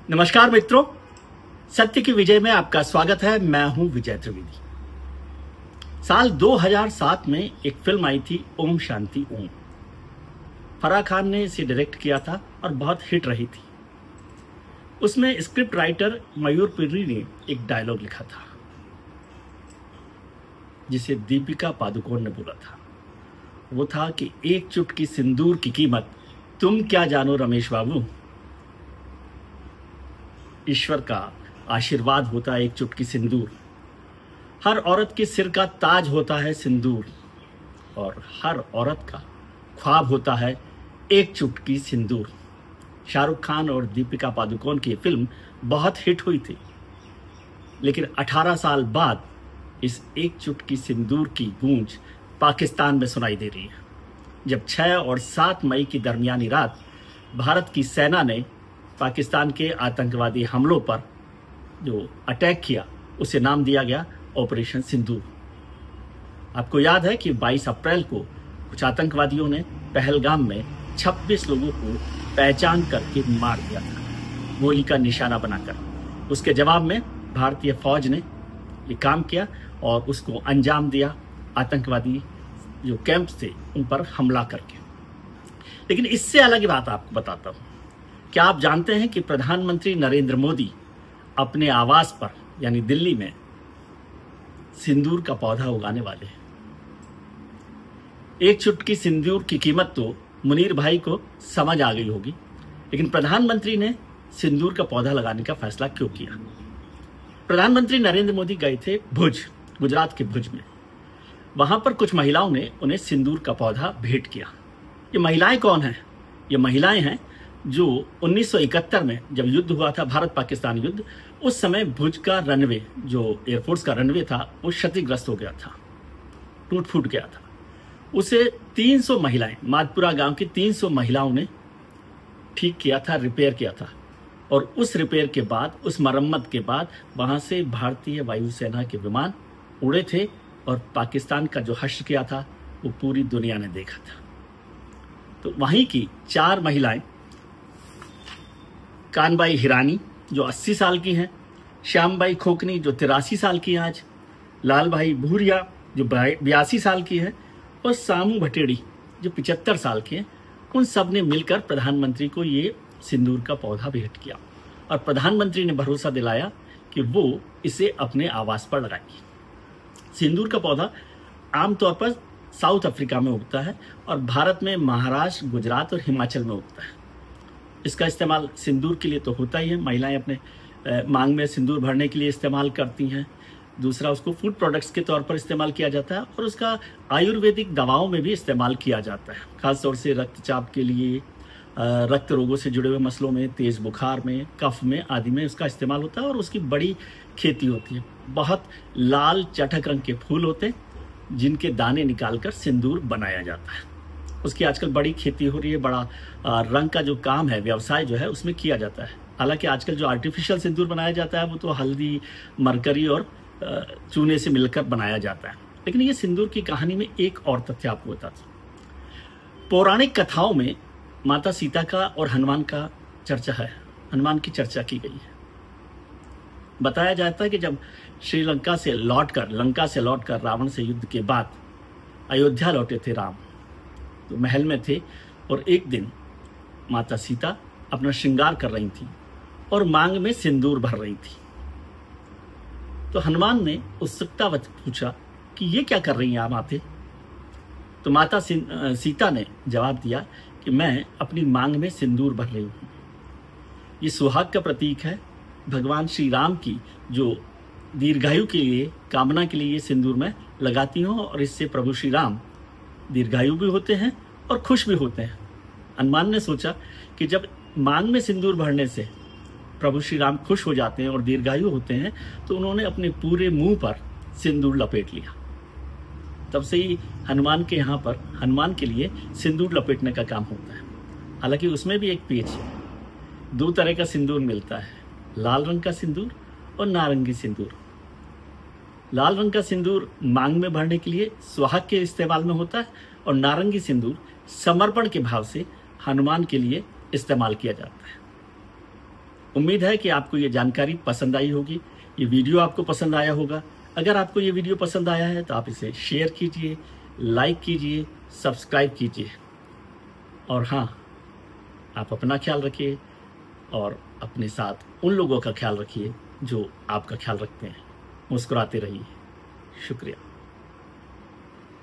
नमस्कार मित्रों, सत्य की विजय में आपका स्वागत है। मैं हूं विजय त्रिवेदी। साल 2007 में एक फिल्म आई थी ओम शांति ओम। फराह खान ने इसे डायरेक्ट किया था और बहुत हिट रही थी। उसमें स्क्रिप्ट राइटर मयूर पुरी ने एक डायलॉग लिखा था जिसे दीपिका पादुकोण ने बोला था। वो था कि एक चुटकी सिंदूर की कीमत तुम क्या जानो रमेश बाबू। ईश्वर का आशीर्वाद होता है एक चुटकी सिंदूर। हर औरत के सिर का ताज होता है सिंदूर और हर औरत का ख्वाब होता है एक चुटकी सिंदूर। शाहरुख खान और दीपिका पादुकोण की फिल्म बहुत हिट हुई थी, लेकिन 18 साल बाद इस एक चुटकी सिंदूर की गूंज पाकिस्तान में सुनाई दे रही है। जब 6 और 7 मई की दरमियानी रात भारत की सेना ने पाकिस्तान के आतंकवादी हमलों पर जो अटैक किया उसे नाम दिया गया ऑपरेशन सिंदूर। आपको याद है कि 22 अप्रैल को कुछ आतंकवादियों ने पहलगाम में 26 लोगों को पहचान करके मार दिया था, गोली का निशाना बनाकर। उसके जवाब में भारतीय फौज ने ये काम किया और उसको अंजाम दिया, आतंकवादी जो कैंप थे उन पर हमला करके। लेकिन इससे अलग बात आपको बताता हूँ। क्या आप जानते हैं कि प्रधानमंत्री नरेंद्र मोदी अपने आवास पर यानी दिल्ली में सिंदूर का पौधा उगाने वाले हैं। एक चुटकी सिंदूर की कीमत तो मुनीर भाई को समझ आ गई होगी, लेकिन प्रधानमंत्री ने सिंदूर का पौधा लगाने का फैसला क्यों किया? प्रधानमंत्री नरेंद्र मोदी गए थे भुज, गुजरात के भुज में। वहां पर कुछ महिलाओं ने उन्हें सिंदूर का पौधा भेंट किया। ये महिलाएं कौन हैं? ये महिलाएं हैं जो 1971 में जब युद्ध हुआ था, भारत पाकिस्तान युद्ध, उस समय भुज का रनवे, जो एयरफोर्स का रनवे था, वो क्षतिग्रस्त हो गया था, टूट फूट गया था। उसे 300 महिलाएं, मादपुरा गांव की 300 महिलाओं ने ठीक किया था, रिपेयर किया था। और उस रिपेयर के बाद, उस मरम्मत के बाद वहां से भारतीय वायुसेना के विमान उड़े थे और पाकिस्तान का जो हश्र किया था वो पूरी दुनिया ने देखा था। तो वहीं की 4 महिलाएं, कानबाई हिरानी जो 80 साल की हैं, श्यामबाई खोकनी जो 83 साल की हैं आज, लालभाई भूरिया जो 82 साल की है और सामू भटेड़ी जो 75 साल की हैं, उन सब ने मिलकर प्रधानमंत्री को ये सिंदूर का पौधा भेंट किया और प्रधानमंत्री ने भरोसा दिलाया कि वो इसे अपने आवास पर लगाएंगे। सिंदूर का पौधा आमतौर पर साउथ अफ्रीका में उगता है और भारत में महाराष्ट्र, गुजरात और हिमाचल में उगता है। इसका इस्तेमाल सिंदूर के लिए तो होता ही है, महिलाएं अपने मांग में सिंदूर भरने के लिए इस्तेमाल करती हैं। दूसरा, उसको फूड प्रोडक्ट्स के तौर पर इस्तेमाल किया जाता है और उसका आयुर्वेदिक दवाओं में भी इस्तेमाल किया जाता है, खासतौर से रक्तचाप के लिए, रक्त रोगों से जुड़े हुए मसलों में, तेज बुखार में, कफ में आदि में उसका इस्तेमाल होता है और उसकी बड़ी खेती होती है। बहुत लाल चटक रंग के फूल होते हैं जिनके दाने निकालकर सिंदूर बनाया जाता है। उसकी आजकल बड़ी खेती हो रही है, बड़ा रंग का जो काम है, व्यवसाय जो है उसमें किया जाता है। हालांकि आजकल जो आर्टिफिशियल सिंदूर बनाया जाता है वो तो हल्दी, मरकरी और चूने से मिलकर बनाया जाता है। लेकिन ये सिंदूर की कहानी में एक और तथ्य आपको बता दूं। पौराणिक कथाओं में माता सीता का और हनुमान का चर्चा है, हनुमान की चर्चा की गई है। बताया जाता है कि जब लंका से लौटकर रावण से युद्ध के बाद अयोध्या लौटे थे राम, तो महल में थे और एक दिन माता सीता अपना श्रृंगार कर रही थी और मांग में सिंदूर भर रही थी। तो हनुमान ने उत्सुकतावश पूछा कि ये क्या कर रही हैं आप माते? तो माता सीता ने जवाब दिया कि मैं अपनी मांग में सिंदूर भर रही हूँ। ये सुहाग का प्रतीक है। भगवान श्री राम की जो दीर्घायु के लिए, कामना के लिए ये सिंदूर मैं लगाती हूँ और इससे प्रभु श्री राम दीर्घायु भी होते हैं और खुश भी होते हैं। हनुमान ने सोचा कि जब मांग में सिंदूर भरने से प्रभु श्री राम खुश हो जाते हैं और दीर्घायु होते हैं, तो उन्होंने अपने पूरे मुंह पर सिंदूर लपेट लिया। तब से ही हनुमान के यहाँ पर, हनुमान के लिए सिंदूर लपेटने का काम होता है। हालांकि उसमें भी एक पेच है। 2 तरह का सिंदूर मिलता है, लाल रंग का सिंदूर और नारंगी सिंदूर। लाल रंग का सिंदूर मांग में भरने के लिए सुहाग के इस्तेमाल में होता है और नारंगी सिंदूर समर्पण के भाव से हनुमान के लिए इस्तेमाल किया जाता है। उम्मीद है कि आपको ये जानकारी पसंद आई होगी, ये वीडियो आपको पसंद आया होगा। अगर आपको ये वीडियो पसंद आया है तो आप इसे शेयर कीजिए, लाइक कीजिए, सब्सक्राइब कीजिए। और हाँ, आप अपना ख्याल रखिए और अपने साथ उन लोगों का ख्याल रखिए जो आपका ख्याल रखते हैं। मुस्कुराते रहिए। शुक्रिया।